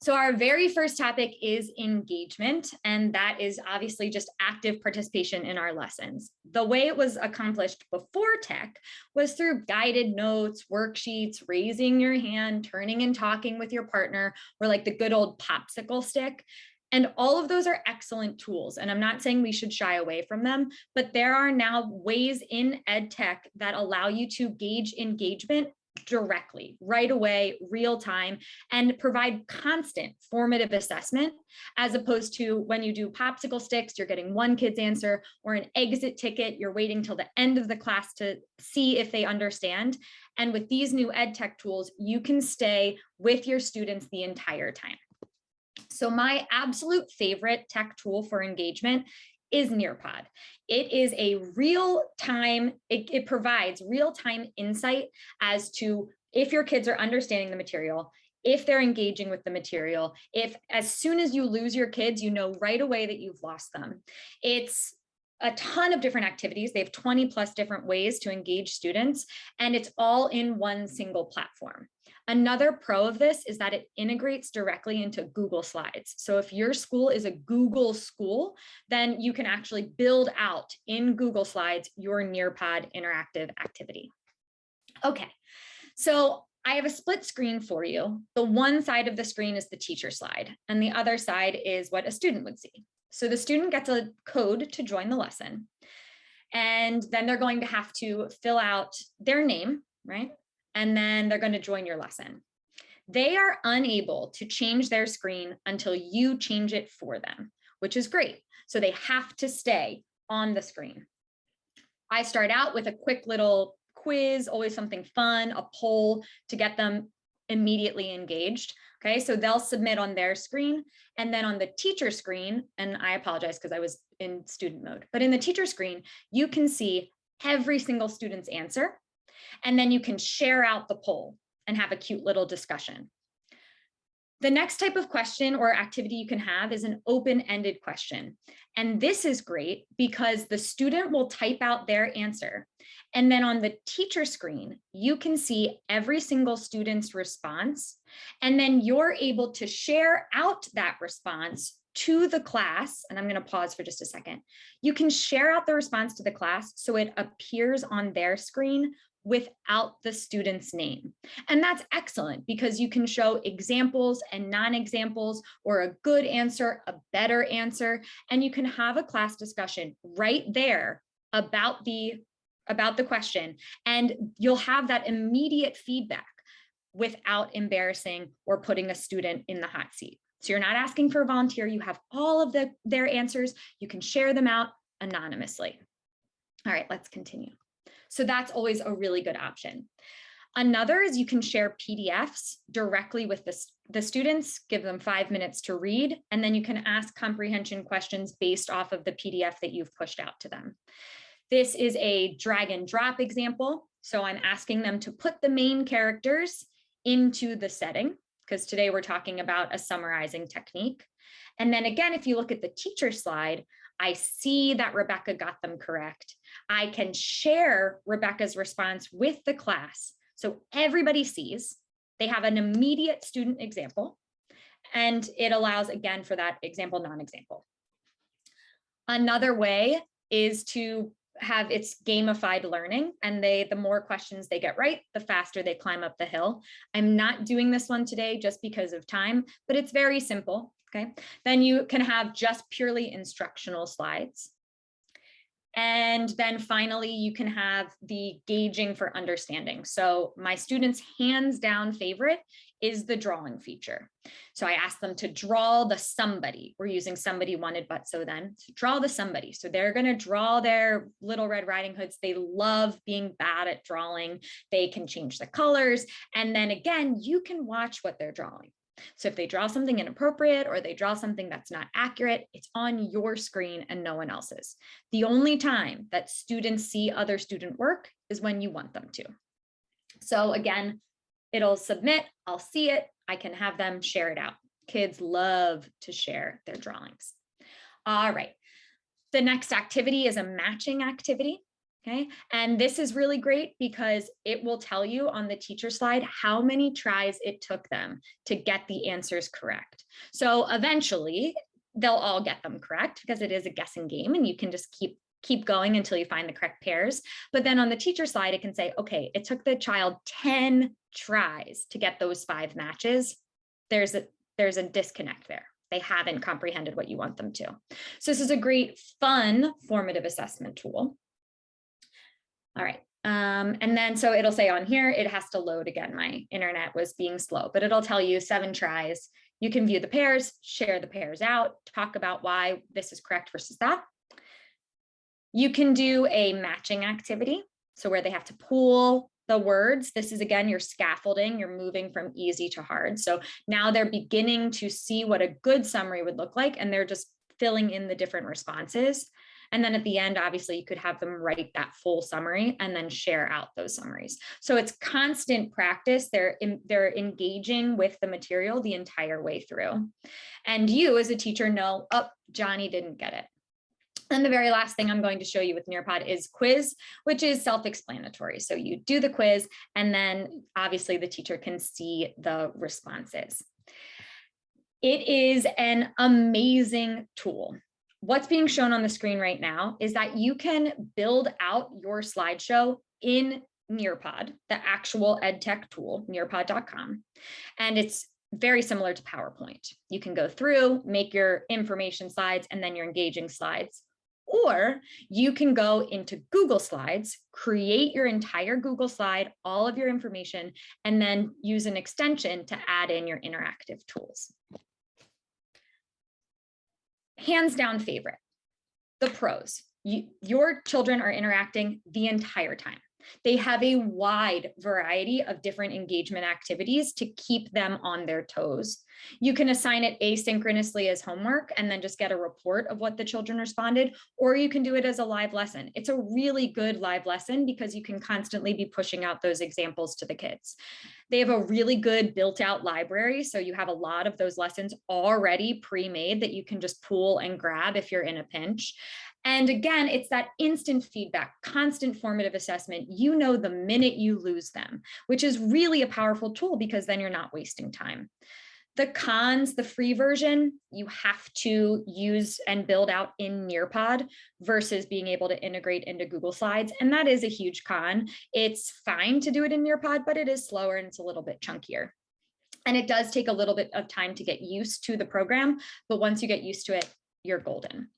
So our very first topic is engagement, and that is obviously just active participation in our lessons. The way it was accomplished before tech was through guided notes, worksheets, raising your hand, turning and talking with your partner, or like the good old popsicle stick. And all of those are excellent tools. And I'm not saying we should shy away from them, but there are now ways in ed tech that allow you to gauge engagement directly, right away, real time, and provide constant formative assessment, as opposed to when you do popsicle sticks, you're getting one kid's answer, or an exit ticket, you're waiting till the end of the class to see if they understand. And with these new ed tech tools, you can stay with your students the entire time. So my absolute favorite tech tool for engagement is Nearpod. It is a real-time, it provides real-time insight as to if your kids are understanding the material, if they're engaging with the material, if as soon as you lose your kids, you know right away that you've lost them. It's a ton of different activities. They have 20 plus different ways to engage students, and it's all in one single platform. Another pro of this is that it integrates directly into Google Slides. So if your school is a Google school, then you can actually build out in Google Slides your Nearpod interactive activity. Okay, so I have a split screen for you. The one side of the screen is the teacher slide, and the other side is what a student would see. So the student gets a code to join the lesson, and then they're going to have to fill out their name, right? And then they're going to join your lesson. They are unable to change their screen until you change it for them, which is great. So they have to stay on the screen. I start out with a quick little quiz, always something fun, a poll to get them immediately engaged. Okay, so they'll submit on their screen, and then on the teacher screen, and I apologize because I was in student mode, but in the teacher screen, you can see every single student's answer, and then you can share out the poll and have a cute little discussion. The next type of question or activity you can have is an open-ended question. And this is great because the student will type out their answer. And then on the teacher screen, you can see every single student's response. And then you're able to share out that response to the class. And I'm going to pause for just a second. You can share out the response to the class so it appears on their screen without the student's name. And that's excellent because you can show examples and non-examples, or a good answer, a better answer, and you can have a class discussion right there about the question, and you'll have that immediate feedback without embarrassing or putting a student in the hot seat. So you're not asking for a volunteer, you have all of their answers, you can share them out anonymously. All right, let's continue. So that's always a really good option. Another is you can share PDFs directly with the students, give them 5 minutes to read, and then you can ask comprehension questions based off of the PDF that you've pushed out to them. This is a drag and drop example. So I'm asking them to put the main characters into the setting, because today we're talking about a summarizing technique. And then again, if you look at the teacher slide, I see that Rebecca got them correct. I can share Rebecca's response with the class. So everybody sees, they have an immediate student example, and it allows, again, for that example, non-example. Another way is to have its gamified learning, and the more questions they get right, the faster they climb up the hill. I'm not doing this one today just because of time, but it's very simple. Okay, then you can have just purely instructional slides. And then finally, you can have the gauging for understanding. So my students' hands down favorite is the drawing feature. So I asked them to draw the somebody. We're using somebody wanted but so then. So draw the somebody. So they're going to draw their Little Red Riding Hoods. They love being bad at drawing. They can change the colors. And then again, you can watch what they're drawing. So if they draw something inappropriate or they draw something that's not accurate, it's on your screen and no one else's. The only time that students see other student work is when you want them to. So again, it'll submit, I'll see it, I can have them share it out. Kids love to share their drawings. All right, the next activity is a matching activity. Okay, and this is really great because it will tell you on the teacher slide how many tries it took them to get the answers correct. So eventually they'll all get them correct because it is a guessing game and you can just keep going until you find the correct pairs. But then on the teacher slide, it can say, okay, it took the child 10 tries to get those 5 matches. There's a disconnect there. They haven't comprehended what you want them to. So this is a great, fun, formative assessment tool. All right. And then so it'll say on here, it has to load again. My internet was being slow, but it'll tell you 7 tries. You can view the pairs, share the pairs out, talk about why this is correct versus that. You can do a matching activity. So where they have to pool the words. This is, again, your scaffolding. You're moving from easy to hard. So now they're beginning to see what a good summary would look like, and they're just filling in the different responses. And then at the end, obviously, you could have them write that full summary and then share out those summaries. So it's constant practice. They're engaging with the material the entire way through. And you as a teacher know, oh, Johnny didn't get it. And the very last thing I'm going to show you with Nearpod is quiz, which is self-explanatory. So you do the quiz, and then obviously the teacher can see the responses. It is an amazing tool. What's being shown on the screen right now is that you can build out your slideshow in Nearpod, the actual EdTech tool, nearpod.com. And it's very similar to PowerPoint. You can go through, make your information slides, and then your engaging slides. Or you can go into Google Slides, create your entire Google slide, all of your information, and then use an extension to add in your interactive tools. Hands down favorite, the pros. Your children are interacting the entire time. They have a wide variety of different engagement activities to keep them on their toes. You can assign it asynchronously as homework and then just get a report of what the children responded, or you can do it as a live lesson. It's a really good live lesson because you can constantly be pushing out those examples to the kids. They have a really good built out library. So you have a lot of those lessons already pre-made that you can just pull and grab if you're in a pinch. And again, it's that instant feedback, constant formative assessment. You know the minute you lose them, which is really a powerful tool because then you're not wasting time. The cons, the free version, you have to use and build out in Nearpod versus being able to integrate into Google Slides. And that is a huge con. It's fine to do it in Nearpod, but it is slower and it's a little bit chunkier. And it does take a little bit of time to get used to the program, but once you get used to it, you're golden.